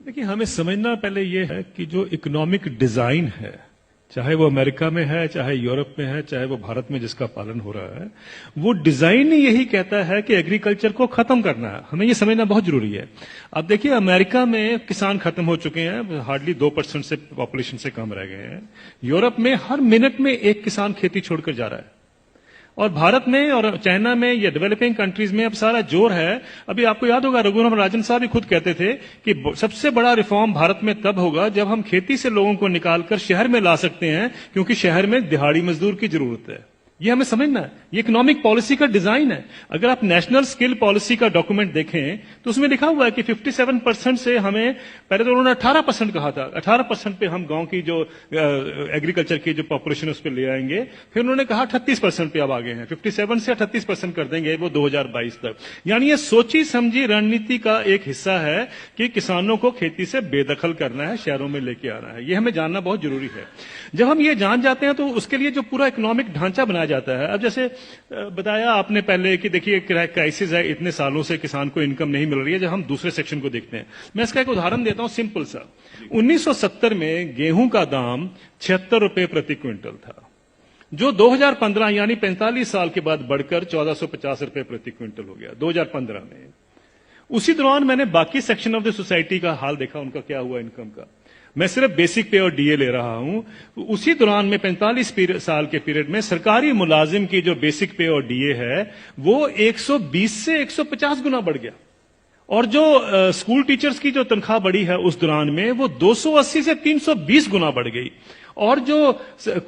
देखिए, हमें समझना पहले ये है कि जो इकोनॉमिक डिजाइन है, चाहे वो अमेरिका में है, चाहे यूरोप में है, चाहे वो भारत में जिसका पालन हो रहा है, वो डिजाइन ही यही कहता है कि एग्रीकल्चर को खत्म करना है। हमें ये समझना बहुत जरूरी है। अब देखिए, अमेरिका में किसान खत्म हो चुके हैं, हार्डली 2% से पॉपुलेशन से कम रह गए हैं। यूरोप में हर मिनट में एक किसान खेती छोड़कर जा रहा है। और भारत में और चाइना में या डेवलपिंग कंट्रीज में अब सारा जोर है। अभी आपको याद होगा, रघुराम राजन साहब भी खुद कहते थे कि सबसे बड़ा रिफॉर्म भारत में तब होगा जब हम खेती से लोगों को निकालकर शहर में ला सकते हैं, क्योंकि शहर में दिहाड़ी मजदूर की जरूरत है। ये हमें समझना है, ये इकोनॉमिक पॉलिसी का डिजाइन है। अगर आप नेशनल स्किल पॉलिसी का डॉक्यूमेंट देखें तो उसमें लिखा हुआ है कि 57% से हमें, पहले तो उन्होंने 18% कहा था, 18% पे हम गांव की जो एग्रीकल्चर की जो पॉपुलेशन उस पर ले आएंगे। फिर उन्होंने कहा 38% पे अब आ गए हैं, 57 से 38% कर देंगे वो 2022 तक। यानी ये सोची समझी रणनीति का एक हिस्सा है कि किसानों को खेती से बेदखल करना है, शहरों में लेके आना है। ये हमें जानना बहुत जरूरी है। जब हम ये जान जाते हैं तो उसके लिए जो पूरा इकोनॉमिक ढांचा बनाया जाता है। अब जैसे बताया आपने पहले कि देखिए, क्राइसिस है, इतने सालों से किसान को इनकम नहीं मिल रही है। जब हम दूसरे सेक्शन को देखते हैं, मैं इसका एक उदाहरण देता हूं सिंपल सा। 1970 में गेहूं का दाम 76 रुपए प्रति क्विंटल था, जो 2015 यानी 45 साल के बाद बढ़कर 1450 रुपए प्रति क्विंटल हो गया 2015 में। उसी दौरान मैंने बाकी सेक्शन ऑफ द सोसाइटी का हाल देखा, उनका क्या हुआ इनकम का। मैं सिर्फ बेसिक पे और डीए ले रहा हूं। उसी दौरान में 45 साल के पीरियड में सरकारी मुलाजिम की जो बेसिक पे और डीए है वो 120 से 150 गुना बढ़ गया। और जो स्कूल टीचर्स की जो तनख्वाह बढ़ी है उस दौरान में वो 280 से 320 गुना बढ़ गई। और जो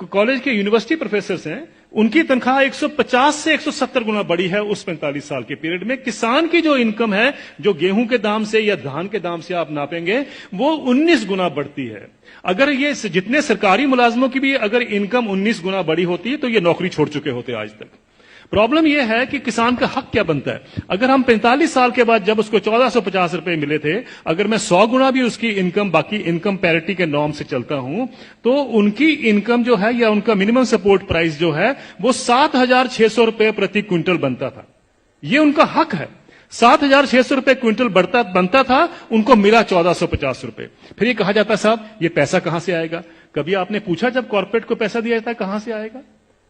कॉलेज के यूनिवर्सिटी प्रोफेसर्स हैं उनकी तनख्वाह 150 से 170 गुना बढ़ी है उस 45 साल के पीरियड में। किसान की जो इनकम है, जो गेहूं के दाम से या धान के दाम से आप नापेंगे, वो 19 गुना बढ़ती है। अगर ये जितने सरकारी मुलाजमों की भी अगर इनकम 19 गुना बढ़ी होती तो ये नौकरी छोड़ चुके होते आज तक। प्रॉब्लम यह है कि किसान का हक क्या बनता है। अगर हम 45 साल के बाद जब उसको 1450 रुपए मिले थे, अगर मैं 100 गुना भी उसकी इनकम बाकी इनकम पैरिटी के नॉर्म से चलता हूं, तो उनकी इनकम जो है या उनका मिनिमम सपोर्ट प्राइस जो है वो 7,600 रुपए प्रति क्विंटल बनता था। ये उनका हक है। 7,600 रुपए क्विंटल बनता था, उनको मिला 1450 रुपए। फिर ये कहा जाता साहब ये पैसा कहां से आएगा। कभी आपने पूछा जब कॉर्पोरेट को पैसा दिया जाता है कहां से आएगा?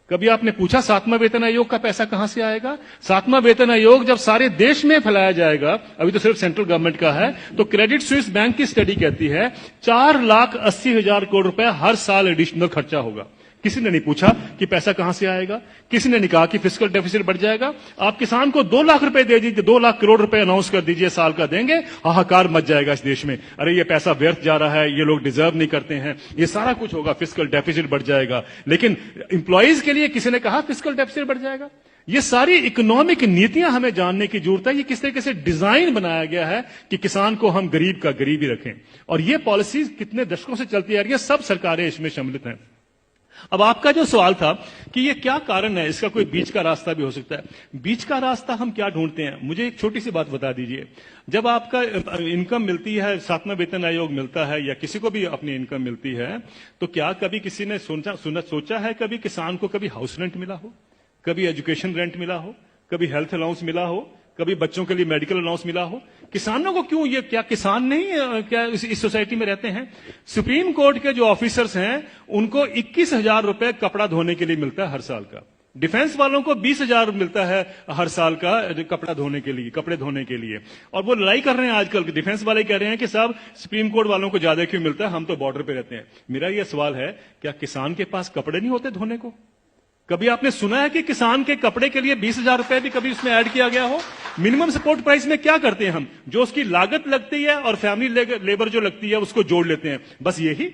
कभी आपने पूछा 7वां वेतन आयोग का पैसा कहां से आएगा? 7वां वेतन आयोग जब सारे देश में फैलाया जाएगा, अभी तो सिर्फ सेंट्रल गवर्नमेंट का है, तो क्रेडिट स्विस बैंक की स्टडी कहती है 4,80,000 करोड़ रुपए हर साल एडिशनल खर्चा होगा। किसी ने नहीं पूछा कि पैसा कहां से आएगा। किसी ने नहीं कहा कि फिस्कल डेफिसिट बढ़ जाएगा। आप किसान को 2 लाख रुपए दे दीजिए, 2 लाख करोड़ रुपए अनाउंस कर दीजिए साल का देंगे, हाहाकार मच जाएगा इस देश में। अरे ये पैसा व्यर्थ जा रहा है, ये लोग डिजर्व नहीं करते हैं, ये सारा कुछ होगा, फिस्कल डेफिसिट बढ़ जाएगा। लेकिन इंप्लॉइज के लिए किसी ने कहा फिस्कल डेफिसिट बढ़ जाएगा। ये सारी इकोनॉमिक नीतियां हमें जानने की जरूरत है। ये किस तरीके से डिजाइन बनाया गया है कि किसान को हम गरीब का गरीब ही रखें। और ये पॉलिसी कितने दशकों से चलती आ रही है, सब सरकारें इसमें सम्मिलित हैं। अब आपका जो सवाल था कि ये क्या कारण है, इसका कोई बीच का रास्ता भी हो सकता है। बीच का रास्ता हम क्या ढूंढते हैं, मुझे एक छोटी सी बात बता दीजिए। जब आपका इनकम मिलती है, 7वां वेतन आयोग मिलता है या किसी को भी अपनी इनकम मिलती है, तो क्या कभी किसी ने सोचा है कभी किसान को कभी हाउस रेंट मिला हो, कभी एजुकेशन रेंट मिला हो, कभी हेल्थ अलाउंस मिला हो, कभी बच्चों के लिए मेडिकल अलाउंस मिला हो? किसानों को क्यों, ये क्या किसान नहीं क्या इस सोसाइटी में रहते हैं? सुप्रीम कोर्ट के जो ऑफिसर्स हैं उनको 21,000 रुपए कपड़ा धोने के लिए मिलता है हर साल का। डिफेंस वालों को 20,000 मिलता है हर साल का कपड़ा धोने के लिए, कपड़े धोने के लिए। और वो लड़ाई कर रहे हैं आजकल, डिफेंस वाले कह रहे हैं कि साहब सुप्रीम कोर्ट वालों को ज्यादा क्यों मिलता है, हम तो बॉर्डर पे रहते हैं। मेरा यह सवाल है, क्या किसान के पास कपड़े नहीं होते धोने को? कभी आपने सुना है कि किसान के कपड़े के लिए 20,000 रुपए भी कभी उसमें ऐड किया गया हो? मिनिमम सपोर्ट प्राइस में क्या करते हैं हम, जो उसकी लागत लगती है और फैमिली लेबर जो लगती है उसको जोड़ लेते हैं, बस यही।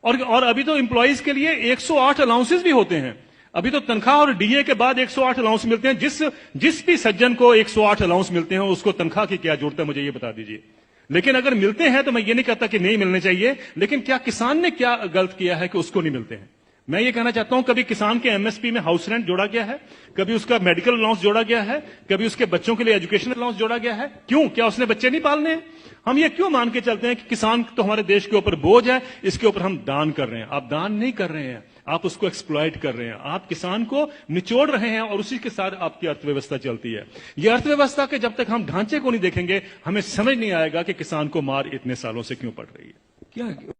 और अभी तो एम्प्लॉइज के लिए 108 अलाउंसेस भी होते हैं। अभी तो तनख्वाह और डीए के बाद 108 अलाउंस मिलते हैं। जिस भी सज्जन को 108 अलाउंस मिलते हैं उसको तनख्वाह की क्या जरूरत है, मुझे ये बता दीजिए। लेकिन अगर मिलते हैं तो मैं ये नहीं कहता कि नहीं मिलने चाहिए, लेकिन क्या किसान ने क्या गलत किया है कि उसको नहीं मिलते हैं? मैं ये कहना चाहता हूं, कभी किसान के एमएसपी में हाउस रेंट जोड़ा गया है, कभी उसका मेडिकल अलाउंस जोड़ा गया है, कभी उसके बच्चों के लिए एजुकेशन अलाउंस जोड़ा गया है? क्यों? क्या उसने बच्चे नहीं पालने हैं? हम ये क्यों मान के चलते हैं कि किसान तो हमारे देश के ऊपर बोझ है, इसके ऊपर हम दान कर रहे हैं? आप दान नहीं कर रहे हैं, आप उसको एक्सप्लॉइट कर रहे हैं, आप किसान को निचोड़ रहे हैं और उसी के साथ आपकी अर्थव्यवस्था चलती है। यह अर्थव्यवस्था के जब तक हम ढांचे को नहीं देखेंगे, हमें समझ नहीं आएगा कि किसान को मार इतने सालों से क्यों पड़ रही है। क्या